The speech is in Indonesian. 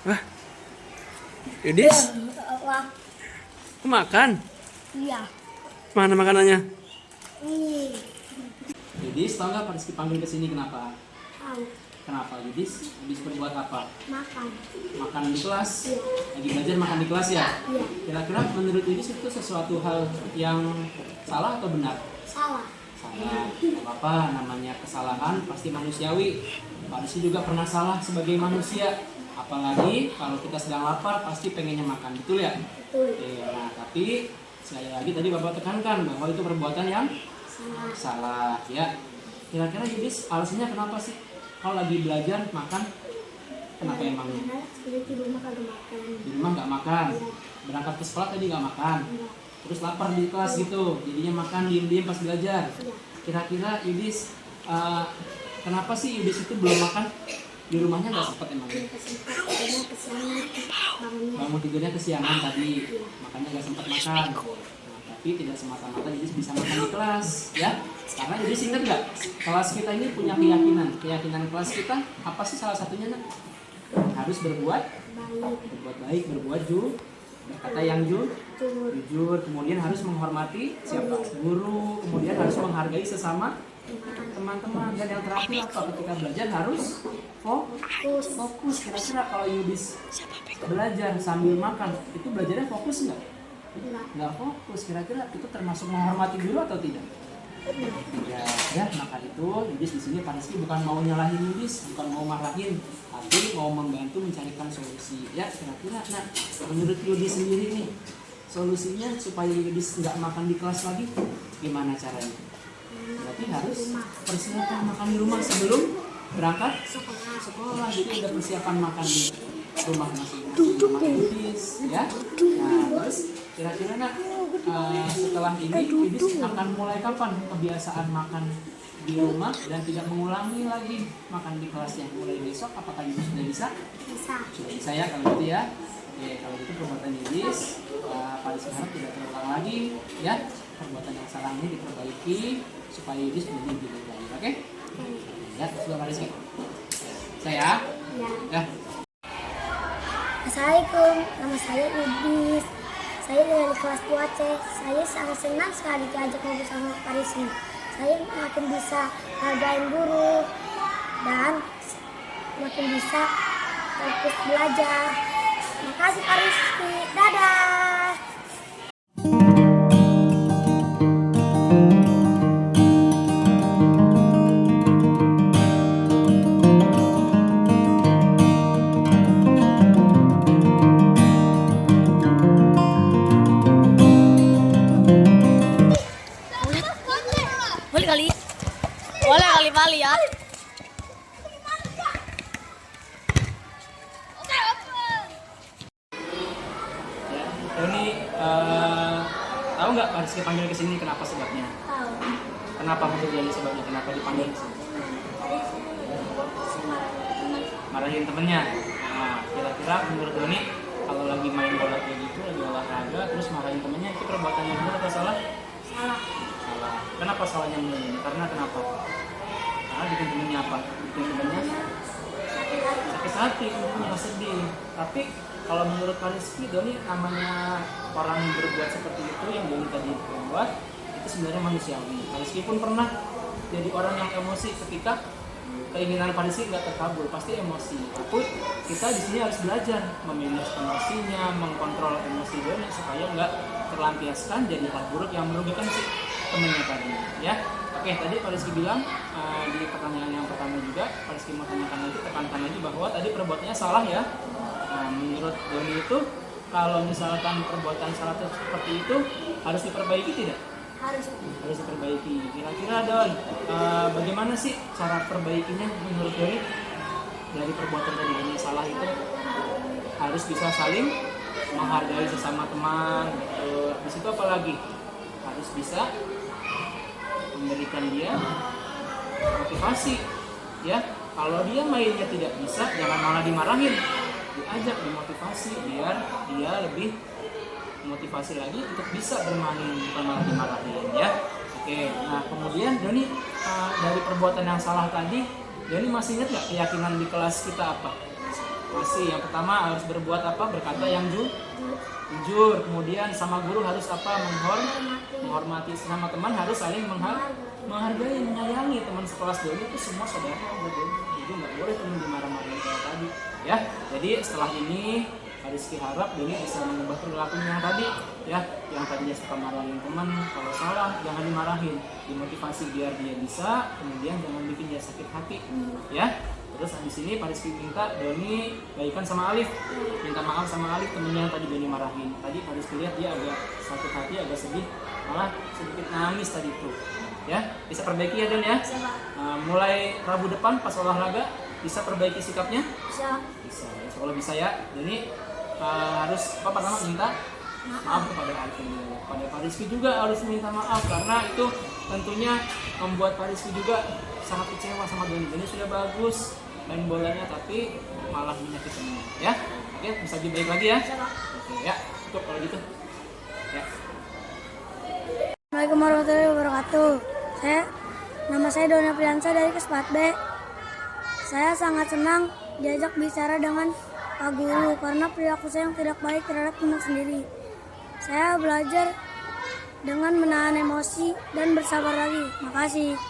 Wah, Yudis, Wah, makan? iya. Mana makanannya? Ini. Yudis, tau nggak Rizky panggil ke sini kenapa? Tahu. Kenapa Yudis? Yudis berbuat apa? Makan. Makan di kelas? Iya. Lagi belajar makan di kelas ya? Iya. Kira-kira menurut Yudis itu sesuatu hal yang salah atau benar? Salah. Salah. Gak apa-apa, namanya kesalahan pasti manusiawi. Pak Rizky juga pernah salah sebagai manusia. Apalagi kalau kita sedang lapar pasti pengennya makan, betul ya? Betul. Oke, nah tapi sekali lagi tadi Bapak tekankan bahwa itu perbuatan yang Salah. salah ya. Kira-kira Yudis alasannya kenapa sih kalau lagi belajar makan? Kenapa emangnya? Karena seperti di rumah kagak makan. Di rumah nggak makan, berangkat ke sekolah tadi nggak makan, Iya. terus lapar di kelas gitu, jadinya makan diem-diem pas belajar. Iya. Kira-kira Yudis kenapa sih Yudis itu belum makan? Di rumahnya nggak sempat emangnya? Kesempat karena kesiangan bangunnya. Bangun tidurnya kesiangan tadi, makanya nggak sempat makan. Nah, tapi tidak semata-mata Yudis bisa makan di kelas, ya. Karena Yudis ingat nggak, kelas kita ini punya keyakinan kelas kita apa sih salah satunya? Nak? Harus berbuat baik, berbuat berkata yang jujur, kemudian harus menghormati siapa? Guru, kemudian harus menghargai sesama teman-teman, dan yang terakhir apa? Ketika belajar harus fokus. Kira-kira kalau Yudis belajar sambil makan, itu belajarnya fokus nggak? Nggak fokus. Kira-kira itu termasuk menghormati guru atau tidak? Ya, maka itu Yudis di sini Pak Rizky bukan mau nyalahin Yudis, bukan mau marahin, tapi mau membantu mencarikan solusi. Ya, kira-kira, nah, menurut Yudis sendiri nih, solusinya supaya Yudis nggak makan di kelas lagi, gimana caranya? Berarti harus persiapan makan di rumah sebelum berangkat sekolah. Jadi ada persiapan makan di rumah masing-masing Yudis, ya. Nah, terus kira-kira nak setelah ini Yudis akan mulai kapan kebiasaan makan di rumah dan tidak mengulangi lagi makan di kelasnya? Mulai besok apakah Yudis sudah bisa? Sudah bisa ya kalau gitu ya. Oke, kalau gitu perbuatan Yudis Pak Rizky harap tidak terulang lagi ya. Perbuatan yang salah ini diperbaiki supaya Yudis menjadi lebih baik. Oke? Ya, sudah Pak Rizky. Saya ya. Assalamualaikum, nama saya Yudis. Saya dari kelas 2C. Saya sangat senang sekali diajak ngobrol sama Pak Rizky. Saya makin bisa hargain guru dan makin bisa fokus belajar. Terima kasih Pak Rizky. Dadah. Boleh kali Pali ya. Ini tahu nggak Pak Rizky panggil ke sini kenapa sebabnya? Tahu. Kenapa menurut Doni sebabnya? Kenapa dipanggil? Marahin temennya. Nah, kira-kira menurut Doni kalau lagi main bola kayak gitu, lagi olahraga, terus marahin temennya, itu perbuatan yang benar atau salah? Salah. Salah. Kenapa salahnya menurut Doni? Karena kenapa? Karena bikin temennya apa? Bikin temennya sakit hati, temennya sedih. Tapi kalau menurut Pak Rizky, Doni namanya orang yang berbuat seperti itu yang Doni tadi buat, itu sebenarnya manusiawi. Pak Rizky pun pernah jadi orang yang emosi ketika keinginan Pak Rizky nggak terkabul, pasti emosi. Tapi kita di sini harus belajar memanage emosinya, mengkontrol emosi Doni supaya nggak terlampiaskan jadi hal buruk yang merugikan si temennya tadi. Ya, oke. Tadi Pak Rizky bilang di pertanyaan yang pertama juga, Pak Rizky mau tanyakan lagi, tekankan lagi bahwa tadi perbuatannya salah ya. Nah, menurut Doni itu kalau misalkan perbuatan salah seperti itu harus diperbaiki tidak? Harus. Harus diperbaiki. Kira-kira Don, bagaimana sih cara perbaikinya menurut Doni dari perbuatan tadi yang salah itu? Harus bisa saling menghargai sesama teman. Gitu. Di situ apa lagi? Harus bisa memberikan dia motivasi. Ya, kalau dia mainnya tidak bisa, jangan malah dimarahin. Diajak, dimotivasi biar dia lebih motivasi lagi untuk bisa bermain, bukan malah dimarahin ya. Oke, nah kemudian Doni dari perbuatan yang salah tadi, Doni masih ingat nggak keyakinan di kelas kita apa? Masih. Yang pertama harus berbuat apa? Berkata yang jujur. Kemudian sama guru harus apa? Menghormati. Sama teman harus saling menghargai, menyayangi. Teman sekelas Doni itu semua saudara Doni. Jadi nggak boleh teman dimarah-marahin kayak tadi ya. Jadi setelah ini Pak Rizky harap Doni bisa mengubah perilakunya yang tadi ya, yang tadinya suka marahin teman, kalau salah jangan dimarahin, dimotivasi biar dia bisa, kemudian jangan bikin dia sakit hati ya. Terus habis ini Pak Rizky minta Doni baikan sama Alif, minta maaf sama Alif temennya yang tadi Doni marahin. Tadi Pak Rizky lihat dia agak sakit hati, agak sedih, malah sedikit nangis tadi tuh ya. Bisa perbaiki ya Don ya. Mulai Rabu depan pas olahraga bisa perbaiki sikapnya. Bisa ya, kalau bisa ya. Doni harus apa pertama minta maaf kepada Alif, pada Pak Rizky juga harus minta maaf karena itu tentunya membuat Pak Rizky juga sangat kecewa sama Doni. Doni sudah bagus main bolanya tapi malah menyakiti temannya ya. Oke, bisa lebih baik lagi ya. Oke ya, cukup kalau gitu ya. Assalamualaikum warahmatullahi wabarakatuh. Nama saya Doni Apriansa dari kelas 4B. Saya sangat senang diajak bicara dengan Pak Guru karena perilaku saya yang tidak baik terhadap teman sendiri. Saya belajar dengan menahan emosi dan bersabar lagi. Makasih.